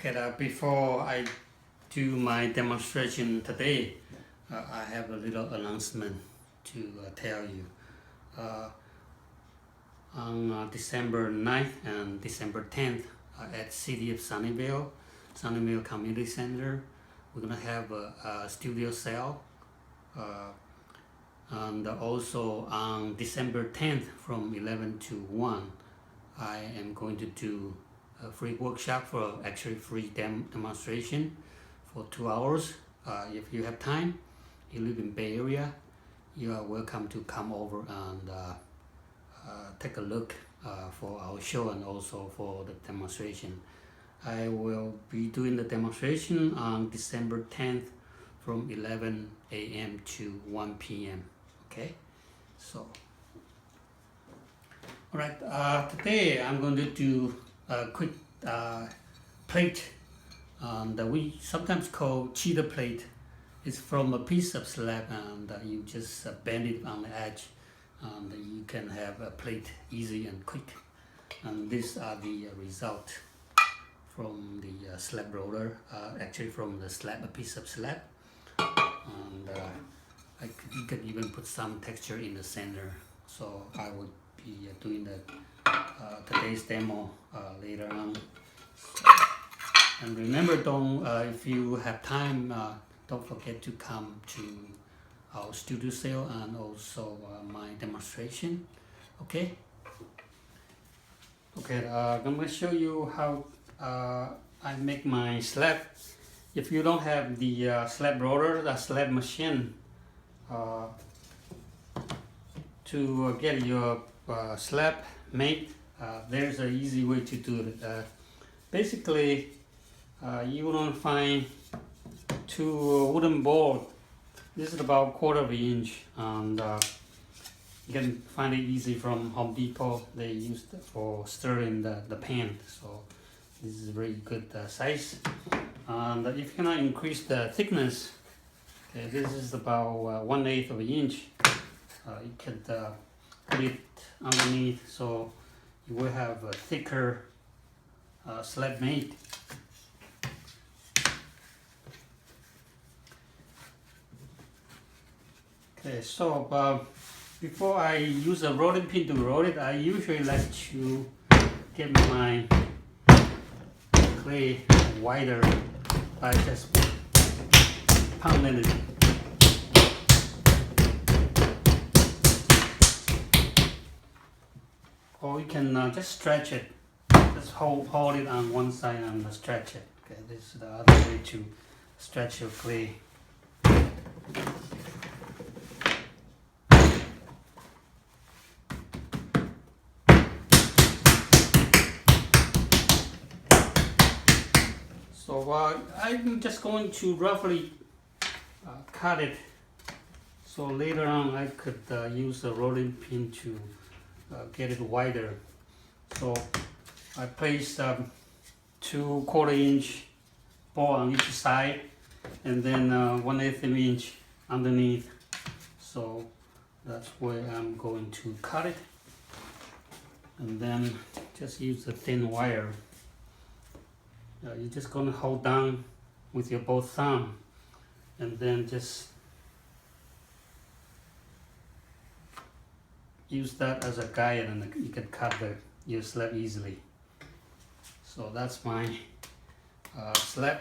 Okay, before I do my demonstration today, I have a little announcement to tell you. On December 9th and December 10th at City of Sunnyvale Community Center, we're gonna have a studio sale. And also on December 10th from 11 to 1, I am going to do a free workshop for actually free demonstration for 2 hours. If you have time, you live in Bay Area, you are welcome to come over and take a look for our show and also for the demonstration. I will be doing the demonstration on December 10th from 11 a.m. to 1 p.m. Okay, so all right, today I'm going to do a quick plate that we sometimes call cheater plate. It's from a piece of slab, and you just bend it on the edge, and you can have a plate easy and quick. And these are the result from the slab roller, actually from the slab, a piece of slab. And you could even put some texture in the center. So I would be doing today's demo later on. So, and remember, if you have time, don't forget to come to our studio sale and also my demonstration. Okay. Okay. I'm going to show you how I make my slab. If you don't have the slab roller, the slab machine, to get your slab made, there's an easy way to do it. Basically, you want to find two wooden board. This is about 1/4 of an inch, and you can find it easy from Home Depot. They use it for stirring the pan, so this is a very good size. And if you cannot increase the thickness, okay, this is about 1/8 of an inch. You could put it underneath, so you will have a thicker slab made. Okay, so before I use a rolling pin to roll it, I usually like to get my clay wider by just pounding it. Or you can just stretch it. Just hold it on one side and stretch it. Okay, this is the other way to stretch your clay. So I'm just going to roughly cut it, so later on I could use a rolling pin to get it wider. So I placed 2 1/4 inch ball on each side, and then 1/8 inch underneath. So that's where I'm going to cut it, and then just use the thin wire. You're just going to hold down with your both thumb, and then just use that as a guide, and you can cut your slab easily. So that's my slab,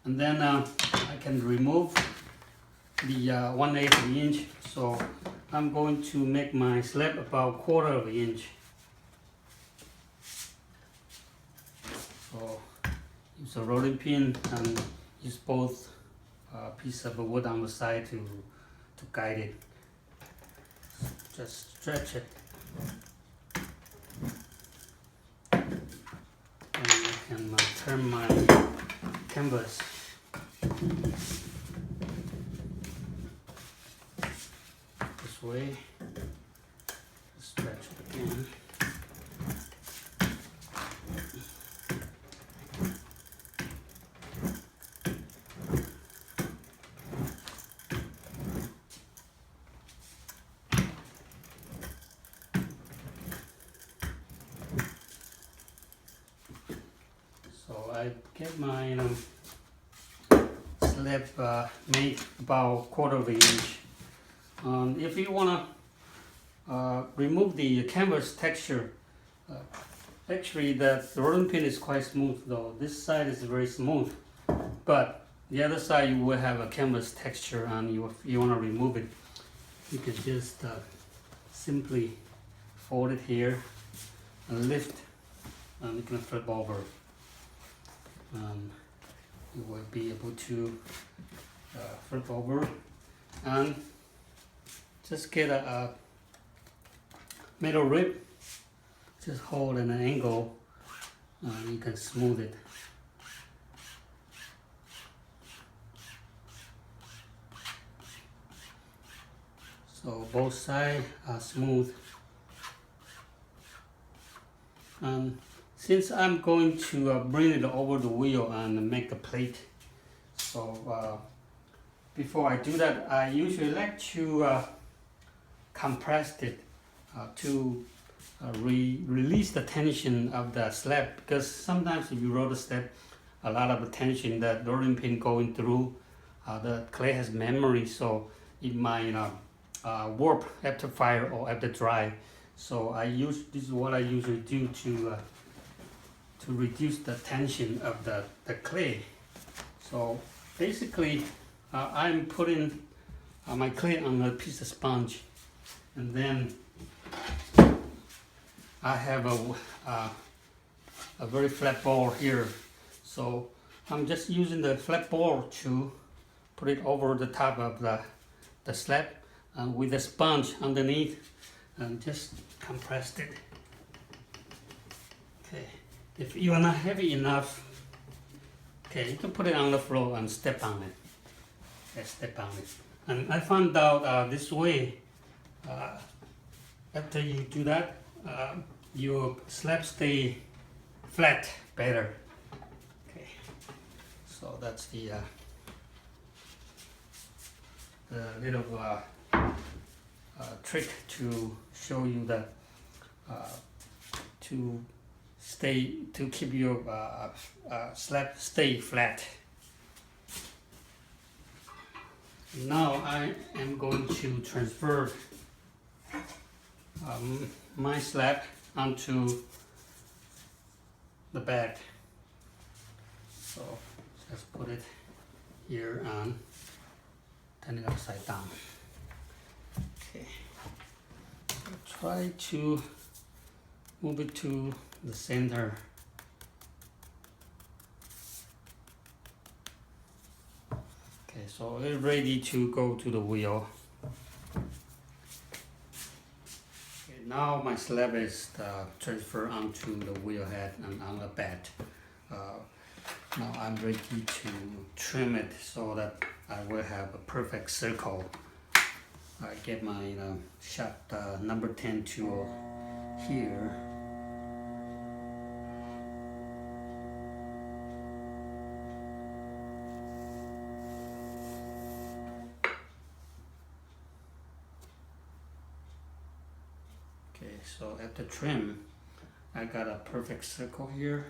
and then I can remove the 1/8 inch. So I'm going to make my slab about 1/4 of an inch. So use a rolling pin and use both pieces of wood on the side to guide it. Just stretch it, and I can turn my canvas. This way, stretch it again. So I get my slab made about 1/4 of an inch. If you wanna remove the canvas texture, actually the rolling pin is quite smooth though. This side is very smooth, but the other side you will have a canvas texture, and if you wanna remove it, you can just simply fold it here and lift, and you can flip over. You will be able to flip over and just get a metal rib, just hold at an angle, and you can smooth it. So both sides are smooth. And since I'm going to bring it over the wheel and make a plate, so before I do that, I usually like to compress it to release the tension of the slab, because sometimes if you roll the slab, a lot of the tension that rolling pin going through, the clay has memory, so it might warp after fire or after dry. So this is what I usually do to reduce the tension of the clay. So basically, I'm putting my clay on a piece of sponge, and then I have a very flat ball here. So I'm just using the flat ball to put it over the top of the slab with the sponge underneath, and just compressed it. Okay, if you are not heavy enough, okay, you can put it on the floor and step on it. Okay, step on it. And I found out this way, after you do that, your slab stay flat better. Okay, so that's the little trick to show you that to keep your slab stay flat. Now I am going to transfer my slab onto the bed. So just put it here and turn it upside down. Okay. Try to move it to the center. Okay, so it's ready to go to the wheel. Okay, now my slab is transferred onto the wheel head and on the bed. Now I'm ready to trim it so that I will have a perfect circle. I get my shot number 10 tool here. Okay, so at the trim, I got a perfect circle here.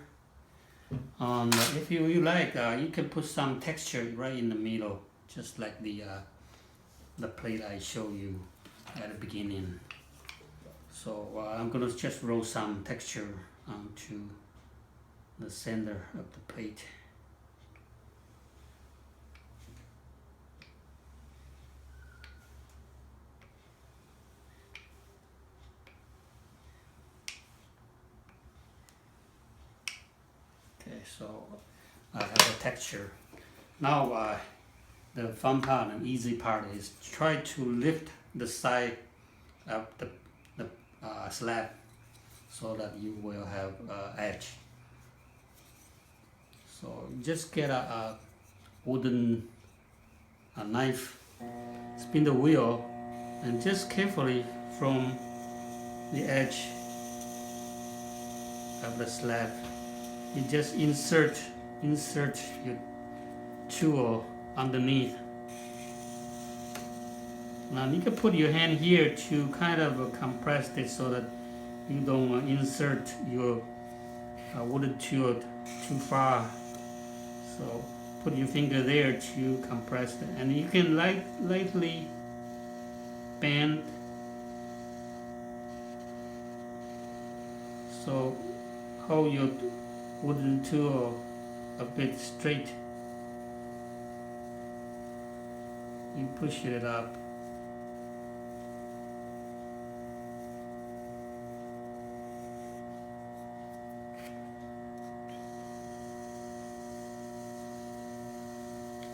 If you like, you can put some texture right in the middle, just like the plate I showed you at the beginning. So I'm gonna just roll some texture onto the center of the plate. Okay, so I have a texture. Now the fun part and easy part is try to lift the side of the slab so that you will have edge. So just get a wooden knife, spin the wheel, and just carefully from the edge of the slab, you just insert your tool underneath. Now you can put your hand here to kind of compress it so that you don't insert your wooden tool too far. So put your finger there to compress it, and you can lightly bend so hold your wooden tool a bit straight. You push it up.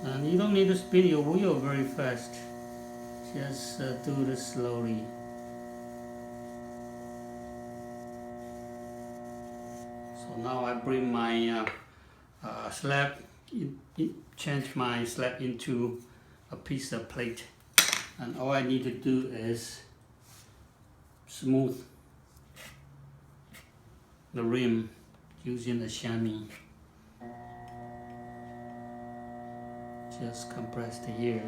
And you don't need to spin your wheel very fast. Just do this slowly. So now I bring my slab, change my slab into a piece of plate, and all I need to do is smooth the rim using a chamois. Just compress the air.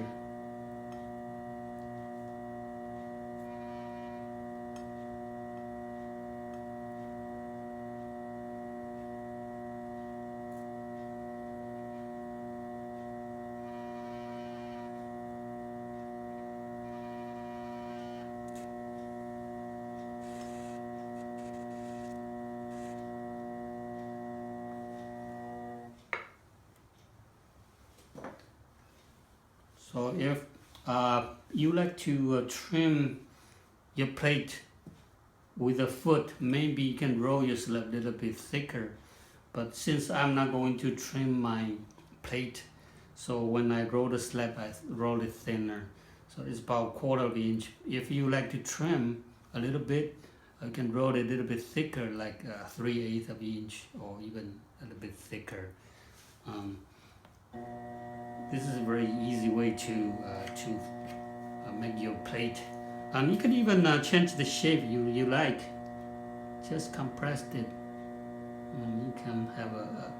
So if you like to trim your plate with a foot, maybe you can roll your slab a little bit thicker. But since I'm not going to trim my plate, so when I roll the slab, I roll it thinner. So it's about 1/4 inch. If you like to trim a little bit, you can roll it a little bit thicker, like 3/8 inch, or even a little bit thicker. This is a very easy way to make your plate, and you can even change the shape you like. Just compress it, and you can have a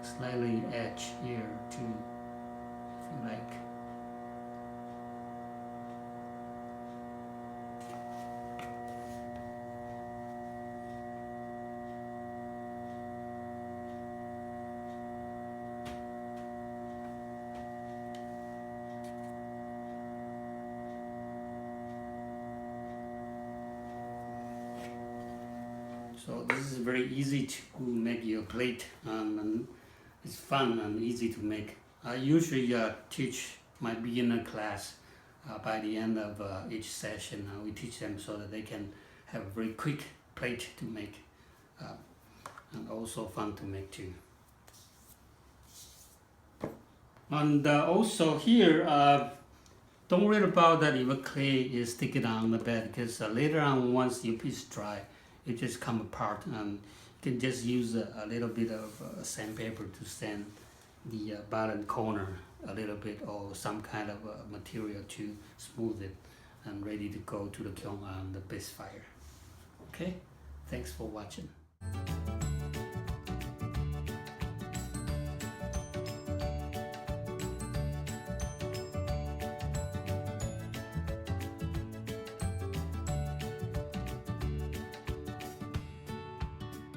slightly edge here too, if you like. So this is very easy to make your plate, and it's fun and easy to make. I usually teach my beginner class by the end of each session. We teach them so that they can have a very quick plate to make, and also fun to make too. And also here, don't worry about that if a clay is sticking on the bed, because later on, once your piece dry, it just come apart, and you can just use a little bit of sandpaper to sand the bottom corner a little bit, or some kind of material to smooth it, and ready to go to the kiln on the base fire. Okay, thanks for watching.